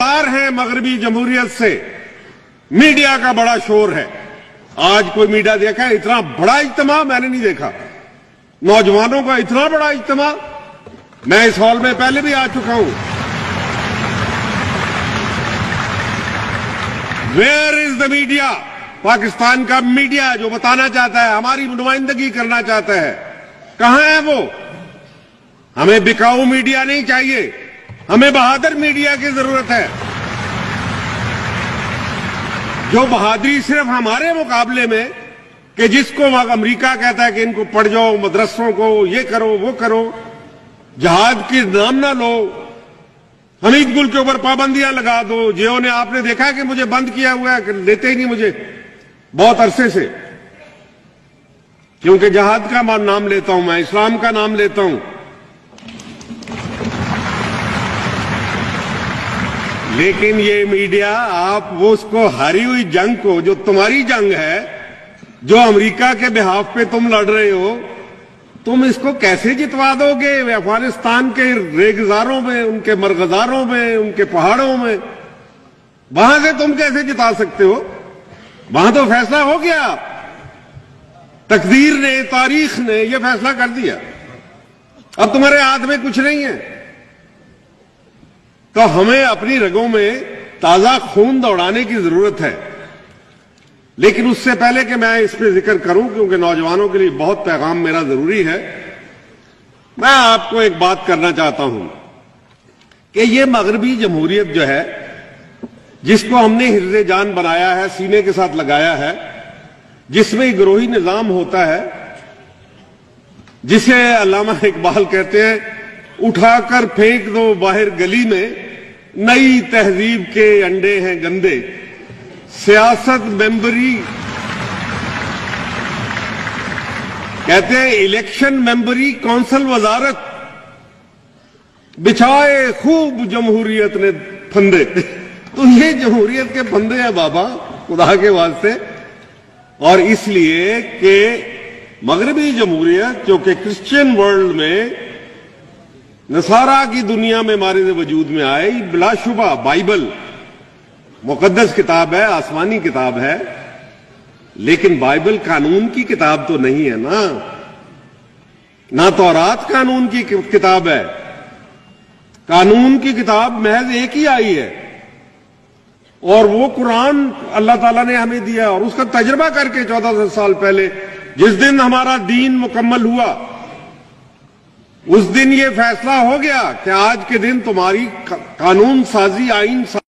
بیزار ہیں مغربی جمہوریت سے. میڈیا کا بڑا شور ہے. آج کوئی میڈیا دیکھا ہے اتنا بڑا اجتماع؟ میں نے نہیں دیکھا. نوجوانوں کا اتنا بڑا اجتماع. میں اس ہال میں پہلے بھی آ چکا ہوں. Where is the media? Pakistan کا میڈیا جو بتانا چاہتا ہے، ہماری نمائندگی کرنا چاہتا ہے، کہاں ہے وہ؟ ہمیں بکاؤ میڈیا نہیں چاہیے، ہمیں بہادر میڈیا کی ضرورت ہے. جو بہادری صرف ہمارے مقابلے میں، کہ جس کو امریکہ کہتا ہے کہ ان کو پڑھ جاؤ، مدرسوں کو یہ کرو وہ کرو، جہاد کی نام نہ لو، حمید گل کے اوپر پابندیاں لگا دو. جیو نے آپ نے دیکھا کہ مجھے بند کیا ہوا ہے، کہ لیتے ہی نہیں مجھے بہت عرصے سے، کیونکہ جہاد کا نام لیتا ہوں، میں اسلام کا نام لیتا ہوں. لیکن یہ میڈیا، آپ وہ اس کو ہاری ہوئی جنگ کو، جو تمہاری جنگ ہے، جو امریکہ کے بہاف پہ تم لڑ رہے ہو، تم اس کو کیسے جتوا دو گے؟ افغانستان کے ریگزاروں میں، ان کے مرغزاروں میں، ان کے پہاڑوں میں، وہاں سے تم کیسے جتا سکتے ہو؟ وہاں تو فیصلہ ہو گیا. تقدیر نے، تاریخ نے یہ فیصلہ کر دیا. اب تمہارے ہاتھ میں کچھ نہیں ہے. تو ہمیں اپنی رگوں میں تازہ خون دوڑانے کی ضرورت ہے. لیکن اس سے پہلے کہ میں اس پہ ذکر کروں، کیونکہ نوجوانوں کے لیے بہت پیغام میرا ضروری ہے، میں آپ کو ایک بات کرنا چاہتا ہوں کہ یہ مغربی جمہوریت جو ہے، جس کو ہم نے حرز جان بنایا ہے، سینے کے ساتھ لگایا ہے، جس میں گروہی نظام ہوتا ہے، جسے علامہ اقبال کہتے ہیں اٹھا کر پھینک دو باہر گلی میں، نئی تہذیب کے انڈے ہیں گندے، سیاست ممبری، کہتے ہیں الیکشن ممبری، کونسل وزارت، بچھائے خوب جمہوریت نے پھندے. تو یہ جمہوریت کے پھندے ہیں بابا، خدا کے واسطے. اور اس لیے کہ مغربی جمہوریت جو کہ کرسچین ورلڈ میں، نصارہ کی دنیا میں ہمارے وجود میں آئی، بلا شبہ بائبل مقدس کتاب ہے، آسمانی کتاب ہے، لیکن بائبل قانون کی کتاب تو نہیں ہے نا. نہ تورات قانون کی کتاب ہے. قانون کی کتاب محض ایک ہی آئی ہے، اور وہ قرآن اللہ تعالیٰ نے ہمیں دیا. اور اس کا تجربہ کر کے 1400 سال پہلے، جس دن ہمارا دین مکمل ہوا، اس دن یہ فیصلہ ہو گیا کہ آج کے دن تمہاری قانون سازی، آئین سازی